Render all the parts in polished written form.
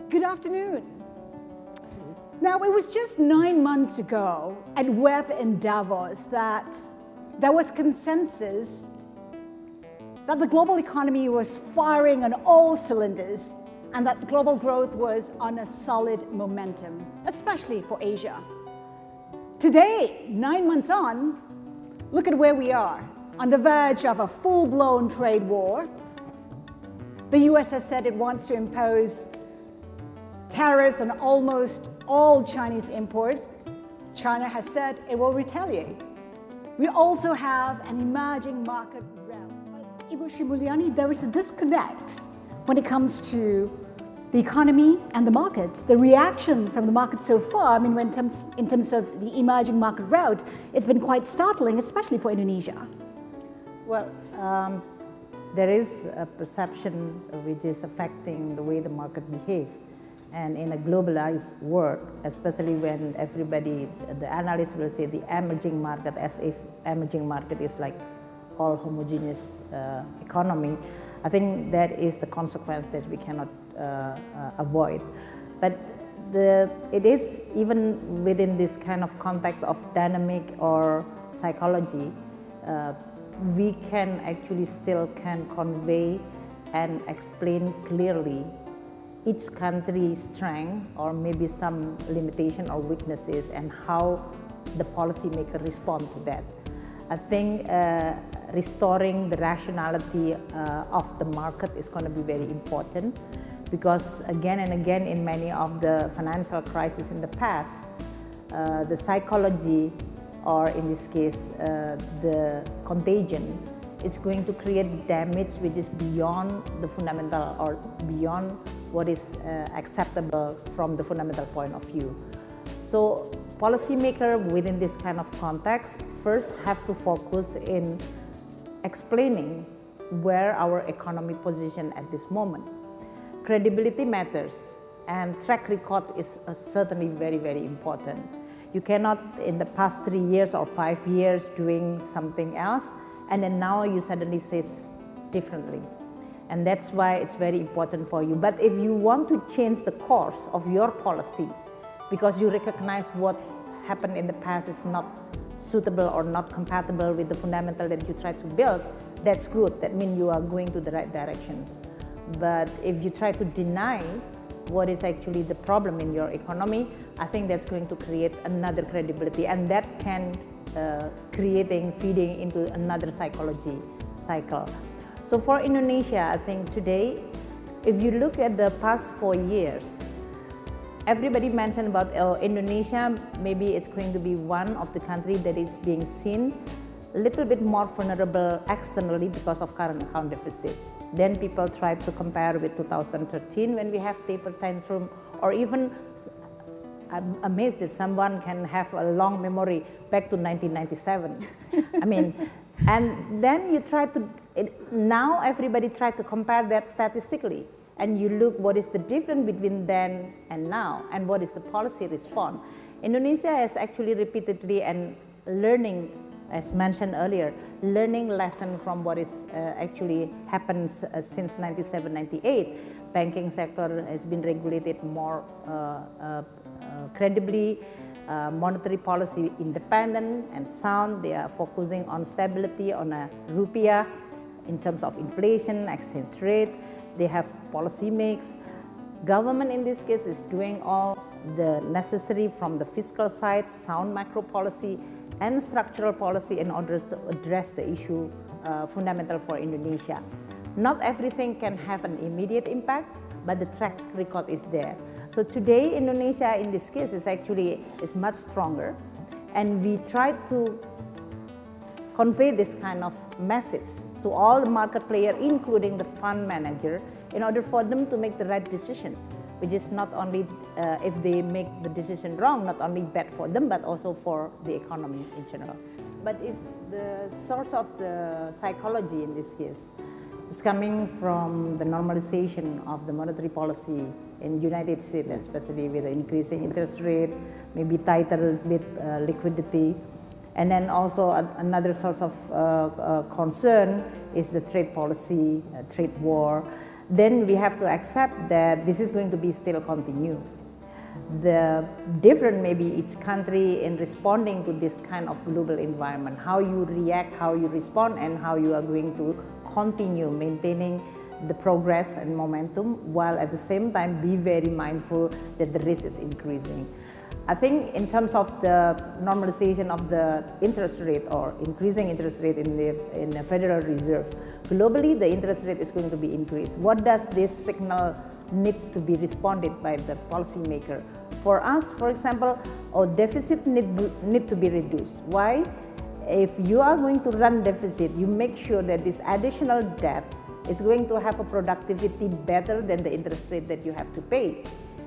Good afternoon. Now, it was just 9 months ago at WEF in Davos that there was consensus that the global economy was firing on all cylinders and that global growth was on a solid momentum, especially for Asia. Today, 9 months on, look at where we are, on the verge of a full-blown trade war. The US has said it wants to impose tariffs on almost all Chinese imports. China has said it will retaliate. We also have an emerging market realm. Ibu Sri Mulyani, there is a disconnect when it comes to the economy and the markets. The reaction from the market so far, I mean, in terms of the emerging market route, it's been quite startling, especially for Indonesia. Well, there is a perception which is affecting the way the market behaves. And in a globalized world, especially when everybody, the analysts will say the emerging market, as if emerging market is like all homogeneous economy, I think that is the consequence that we cannot avoid. But it is even within this kind of context of dynamic or psychology, we can actually still can convey and explain clearly each country's strength or maybe some limitation or weaknesses and how the policymaker respond to that. I think restoring the rationality of the market is going to be very important, because again and again in many of the financial crises in the past, the psychology, or in this case the contagion, is going to create damage which is beyond the fundamental or beyond what is acceptable from the fundamental point of view. So policymakers within this kind of context first have to focus in explaining where our economy position at this moment. Credibility matters, and track record is certainly very, very important. You cannot in the past 3 years or 5 years doing something else and then now you suddenly say differently. And that's why it's very important for you. But if you want to change the course of your policy because you recognize what happened in the past is not suitable or not compatible with the fundamental that you try to build, that's good. That means you are going to the right direction. But if you try to deny what is actually the problem in your economy, I think that's going to create another credibility, and that can feeding into another psychology cycle. So for Indonesia, I think today, if you look at the past 4 years, everybody mentioned about Indonesia, maybe it's going to be one of the countries that is being seen a little bit more vulnerable externally because of current account deficit. Then people try to compare with 2013 when we have taper tantrum, or even I'm amazed that someone can have a long memory back to 1997. I mean, and then you try to, now everybody try to compare that statistically, and you look what is the difference between then and now, and what is the policy response. Indonesia has actually repeatedly and learning, as mentioned earlier, learning lesson from what is actually happened since 97, 98. Banking sector has been regulated more credibly, monetary policy independent and sound. They are focusing on stability on a rupiah in terms of inflation, exchange rate. They have policy mix. Government in this case is doing all the necessary from the fiscal side, sound macro policy and structural policy in order to address the issue fundamental for Indonesia. Not everything can have an immediate impact, but the track record is there. So today Indonesia in this case is much stronger, and we try to convey this kind of message to all the market players, including the fund manager, in order for them to make the right decision, which is not only if they make the decision wrong, not only bad for them, but also for the economy in general. But if the source of the psychology in this case is coming from the normalization of the monetary policy in United States, especially with the increasing interest rate, maybe tighter with liquidity. And then also another source of concern is the trade policy, trade war. then we have to accept that this is going to be still continue. The different maybe each country in responding to this kind of global environment, how you react, how you respond, and how you are going to continue maintaining the progress and momentum, while at the same time be very mindful that the risk is increasing. I think in terms of the normalization of the interest rate or increasing interest rate in the Federal Reserve, globally the interest rate is going to be increased. What does this signal need to be responded by the policymaker? For us, for example, our deficit need to be reduced. Why? If you are going to run deficit, you make sure that this additional debt is going to have a productivity better than the interest rate that you have to pay.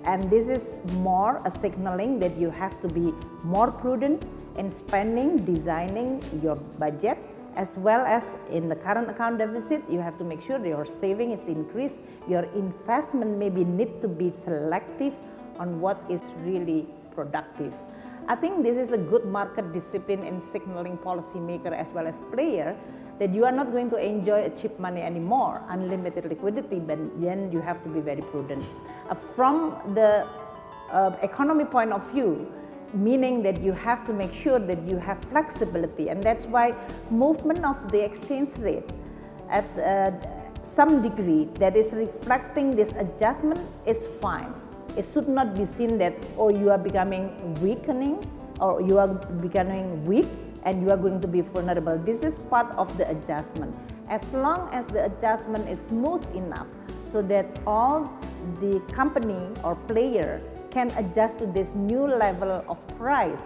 And this is more a signaling that you have to be more prudent in spending, designing your budget, as well as in the current account deficit, you have to make sure that your saving is increased, your investment maybe need to be selective on what is really productive. I think this is a good market discipline in signaling policymaker as well as player that you are not going to enjoy a cheap money anymore, unlimited liquidity, but then you have to be very prudent. From the economy point of view, meaning that you have to make sure that you have flexibility, and that's why movement of the exchange rate at some degree that is reflecting this adjustment is fine. It should not be seen that, oh, you are becoming weakening or you are becoming weak and you are going to be vulnerable. This is part of the adjustment. As long as the adjustment is smooth enough so that all the company or player can adjust to this new level of price,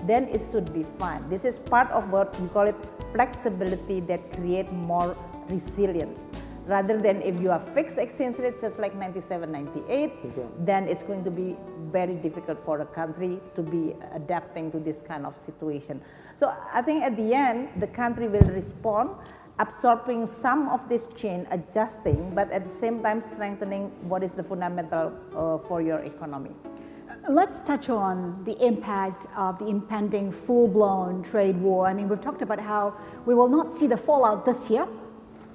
then it should be fine. This is part of what we call it flexibility that create more resilience. Rather than if you are fixed exchange rate just like 97, 98, then it's going to be very difficult for a country to be adapting to this kind of situation. So I think at the end, the country will respond, absorbing some of this change, adjusting, but at the same time strengthening what is the fundamental for your economy. Let's touch on the impact of the impending full-blown trade war. I mean, we've talked about how we will not see the fallout this year.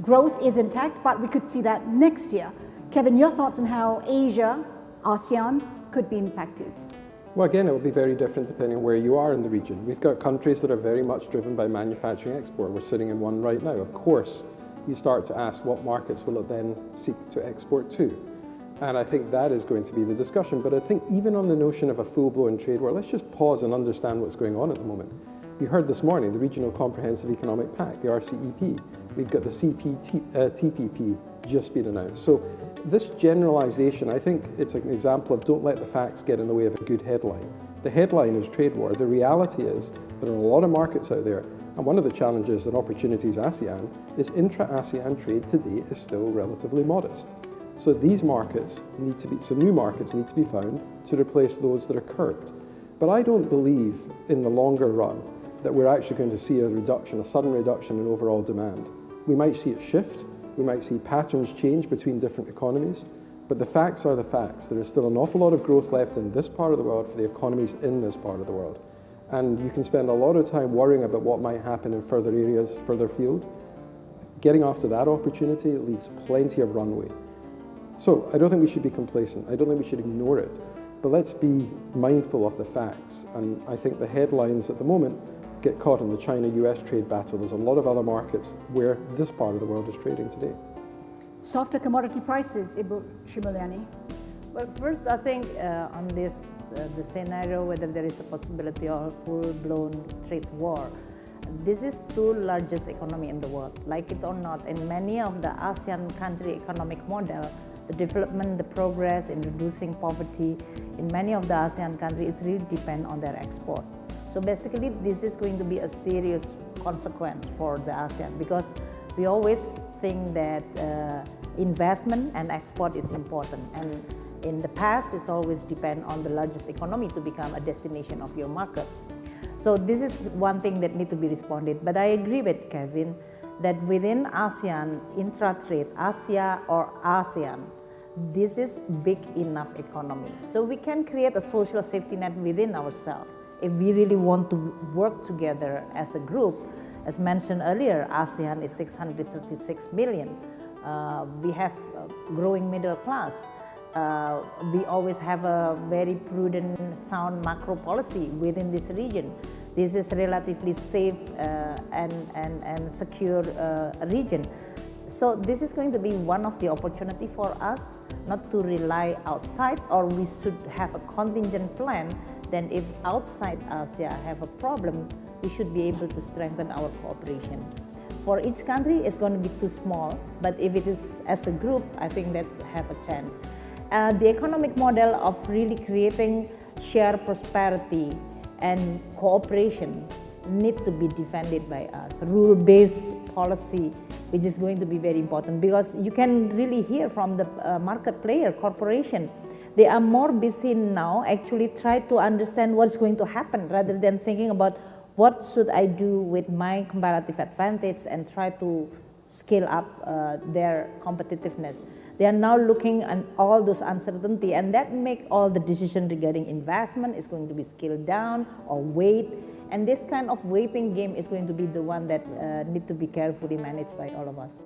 Growth is intact, but we could see that next year. Kevin, your thoughts on how Asia, ASEAN could be impacted? Well, again, it will be very different depending on where you are in the region. We've got countries that are very much driven by manufacturing export. We're sitting in one right now. Of course, you start to ask what markets will it then seek to export to? And I think that is going to be the discussion. But I think even on the notion of a full-blown trade war, let's just pause and understand what's going on at the moment. You heard this morning the Regional Comprehensive Economic Pact, the RCEP. We've got the TPP just been announced. So this generalization, I think it's an example of don't let the facts get in the way of a good headline. The headline is trade war. The reality is there are a lot of markets out there. And one of the challenges and opportunities ASEAN is intra-ASEAN trade today is still relatively modest. So these markets need to be, so new markets need to be found to replace those that are curbed. But I don't believe in the longer run that we're actually going to see a reduction, a sudden reduction in overall demand. We might see it shift, we might see patterns change between different economies, but the facts are the facts. There is still an awful lot of growth left in this part of the world for the economies in this part of the world. And you can spend a lot of time worrying about what might happen in further areas, further afield. Getting after that opportunity leaves plenty of runway. So I don't think we should be complacent. I don't think we should ignore it. But let's be mindful of the facts. And I think the headlines at the moment get caught in the China-US trade battle. There's a lot of other markets where this part of the world is trading today. Softer commodity prices, Ibu Sri Mulyani. Well, first, I think on this, the scenario whether there is a possibility of full-blown trade war, this is two largest economy in the world. Like it or not, in many of the ASEAN country economic model, the development, the progress in reducing poverty in many of the ASEAN countries really depend on their export. So basically, this is going to be a serious consequence for the ASEAN because we always think that investment and export is important. And in the past, it's always depend on the largest economy to become a destination of your market. So this is one thing that need to be responded. But I agree with Kevin that within ASEAN, intra-trade, Asia or ASEAN, this is big enough economy. So we can create a social safety net within ourselves. If we really want to work together as a group, as mentioned earlier, ASEAN is 636 million. We have growing middle class. We always have a very prudent, sound macro policy within this region. This is relatively safe and secure region. So this is going to be one of the opportunity for us not to rely outside, or we should have a contingent plan. Then if outside Asia have a problem, we should be able to strengthen our cooperation. For each country, it's going to be too small, but if it is as a group, I think that's have a chance. The economic model of really creating shared prosperity and cooperation need to be defended by us. Rule-based policy, which is going to be very important, because you can really hear from the market player, corporation, they are more busy now actually try to understand what's going to happen rather than thinking about what should I do with my comparative advantage and try to scale up their competitiveness. They are now looking at all those uncertainty, and that make all the decision regarding investment is going to be scaled down or wait. And this kind of waiting game is going to be the one that need to be carefully managed by all of us.